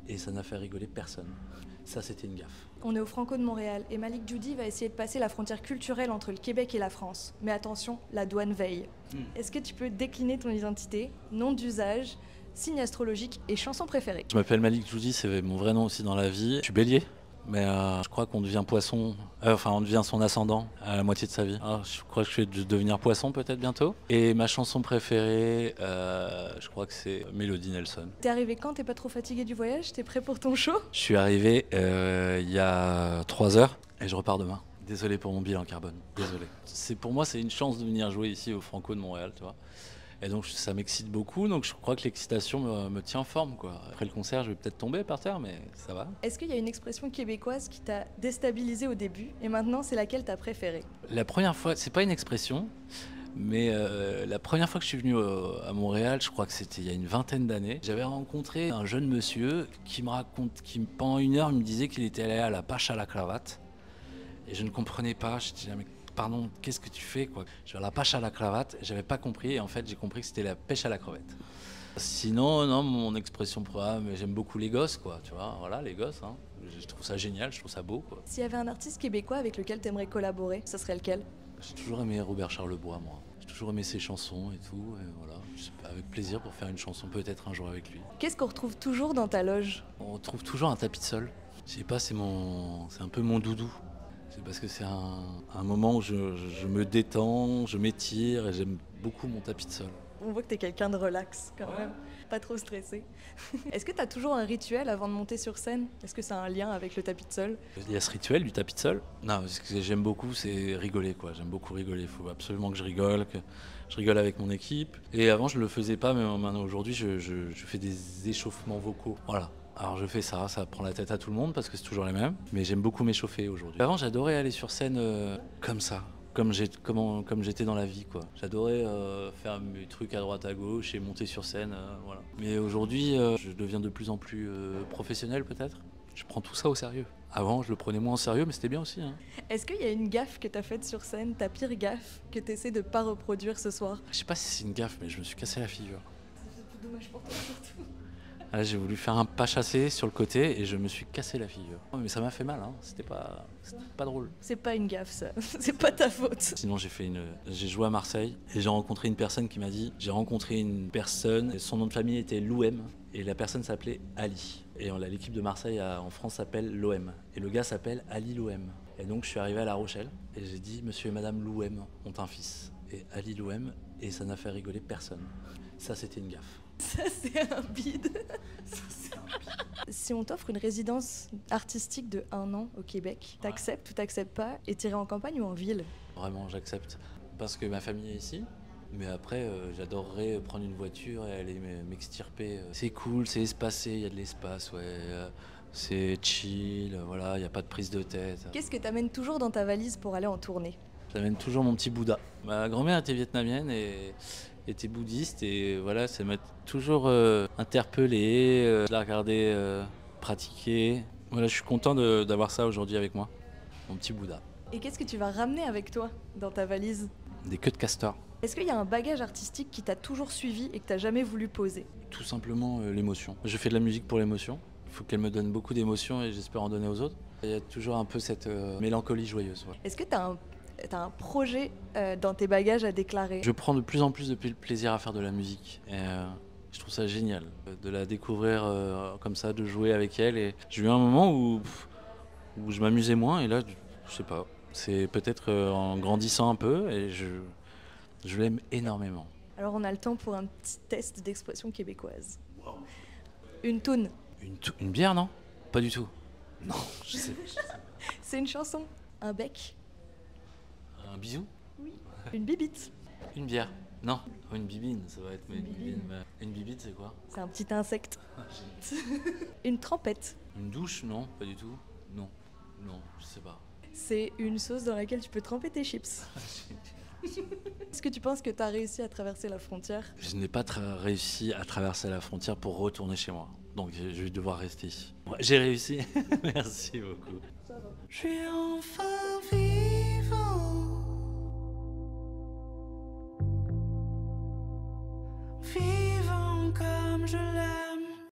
et ça n'a fait rigoler personne. Ça, c'était une gaffe. On est au Franco de Montréal et Malik Djoudi va essayer de passer la frontière culturelle entre le Québec et la France. Mais attention, la douane veille. Est-ce que tu peux décliner ton identité, nom d'usage, signe astrologique et chanson préférée? Je m'appelle Malik Djoudi, c'est mon vrai nom aussi dans la vie. Je suis bélier, mais je crois qu'on devient poisson, on devient son ascendant à la moitié de sa vie. Alors, je crois que je vais devenir poisson peut-être bientôt. Et ma chanson préférée, je crois que c'est Mélodie Nelson. T'es arrivé quand? T'es pas trop fatigué du voyage? T'es prêt pour ton show? Je suis arrivé il y a 3 heures et je repars demain. Désolé pour mon bilan carbone, désolé. Pour moi, c'est une chance de venir jouer ici au Franco de Montréal, tu vois. Et donc ça m'excite beaucoup, donc je crois que l'excitation me tient en forme, quoi. Après le concert, je vais peut-être tomber par terre, mais ça va. Est-ce qu'il y a une expression québécoise qui t'a déstabilisé au début et maintenant c'est laquelle t'as préférée? La première fois, c'est pas une expression, mais la première fois que je suis venu à Montréal, je crois que c'était il y a une vingtaine d'années, j'avais rencontré un jeune monsieur qui pendant 1 heure, me disait qu'il était allé à la pêche à la cravate. Et je ne comprenais pas, je disais, mais pardon, qu'est-ce que tu fais, quoi? Je vais à la pêche à la cravate, j'avais pas compris, et en fait j'ai compris que c'était la pêche à la crevette. Sinon, non, mon expression programme, j'aime beaucoup les gosses, quoi, tu vois, voilà, les gosses, hein. Je trouve ça génial, je trouve ça beau, quoi. S'il y avait un artiste québécois avec lequel t'aimerais collaborer, ça serait lequel? J'ai toujours aimé Robert Charlebois, moi. J'ai toujours aimé ses chansons et tout, et voilà. Avec plaisir pour faire une chanson, peut-être un jour avec lui. Qu'est-ce qu'on retrouve toujours dans ta loge? On trouve toujours un tapis de sol. Je sais pas, c'est un peu mon doudou. C'est parce que c'est un moment où je me détends, je m'étire et j'aime beaucoup mon tapis de sol. On voit que t'es quelqu'un de relax quand même, pas trop stressé. Est-ce que t'as toujours un rituel avant de monter sur scène? Est-ce que ça a un lien avec le tapis de sol? Il y a ce rituel du tapis de sol. Non, ce que j'aime beaucoup, c'est rigoler, quoi. J'aime beaucoup rigoler. Il faut absolument que je rigole avec mon équipe. Et avant, je le faisais pas, mais maintenant, aujourd'hui, je fais des échauffements vocaux. Voilà. Alors je fais ça prend la tête à tout le monde parce que c'est toujours les mêmes, mais j'aime beaucoup m'échauffer aujourd'hui. Avant j'adorais aller sur scène comme ça, comme j'étais dans la vie, quoi. J'adorais faire mes trucs à droite à gauche et monter sur scène, voilà. Mais aujourd'hui je deviens de plus en plus professionnel peut-être. Je prends tout ça au sérieux. Avant je le prenais moins au sérieux mais c'était bien aussi, hein. Est-ce qu'il y a une gaffe que t'as faite sur scène, ta pire gaffe, que t'essaies de pas reproduire ce soir? Je sais pas si c'est une gaffe mais je me suis cassé la figure. C'est dommage pour toi surtout. Là, j'ai voulu faire un pas chassé sur le côté et je me suis cassé la figure. Mais ça m'a fait mal, hein. C'était pas drôle. C'est pas une gaffe ça, c'est pas ta faute. Sinon j'ai joué à Marseille et j'ai rencontré une personne qui m'a dit, et son nom de famille était Louem et la personne s'appelait Ali. Et l'équipe de Marseille en France s'appelle l'OM et le gars s'appelle Ali Louem. Et donc je suis arrivé à La Rochelle et j'ai dit monsieur et madame Louem ont un fils et Ali Louem et ça n'a fait rigoler personne. Ça c'était une gaffe. Ça c'est un bide. Si on t'offre une résidence artistique de 1 an au Québec, t'acceptes ou t'acceptes pas et t'irais en campagne ou en ville? Vraiment j'accepte parce que ma famille est ici. Mais après, j'adorerais prendre une voiture et aller m'extirper. C'est cool, c'est espacé, il y a de l'espace, ouais. C'est chill, voilà, il n'y a pas de prise de tête. Qu'est-ce que t'amènes toujours dans ta valise pour aller en tournée? J'amène toujours mon petit Bouddha. Ma grand-mère était vietnamienne et était bouddhiste et voilà, ça m'a toujours interpellé. Je la regardais pratiquer. Voilà, je suis content d'avoir ça aujourd'hui avec moi, mon petit Bouddha. Et qu'est-ce que tu vas ramener avec toi dans ta valise? Des queues de castor. Est-ce qu'il y a un bagage artistique qui t'a toujours suivi et que t'as jamais voulu poser? Tout simplement l'émotion. Je fais de la musique pour l'émotion. Il faut qu'elle me donne beaucoup d'émotions et j'espère en donner aux autres. Il y a toujours un peu cette mélancolie joyeuse. Ouais. Est-ce que t'as un projet dans tes bagages à déclarer? Je prends de plus en plus de plaisir à faire de la musique. Et, je trouve ça génial de la découvrir comme ça, de jouer avec elle. Et j'ai eu un moment où je m'amusais moins et là, je sais pas. C'est peut-être en grandissant un peu et je l'aime énormément. Alors on a le temps pour un petit test d'expression québécoise. Wow. Une toune. Une bière, non? Pas du tout. Non, je sais. C'est une chanson. Un bec. Un bisou? Oui. Une bibite. Une bière? Non. Une bibine, ça va être une bibine. Une bibite, c'est quoi? C'est un petit insecte. Une trempette. Une douche? Non, pas du tout. Non, je sais pas. C'est une sauce dans laquelle tu peux tremper tes chips. Est-ce que tu penses que tu as réussi à traverser la frontière? Je n'ai pas réussi à traverser la frontière pour retourner chez moi. Donc je vais devoir rester ici. Ouais, j'ai réussi. Merci beaucoup. Ça va. Je suis enfin vivant.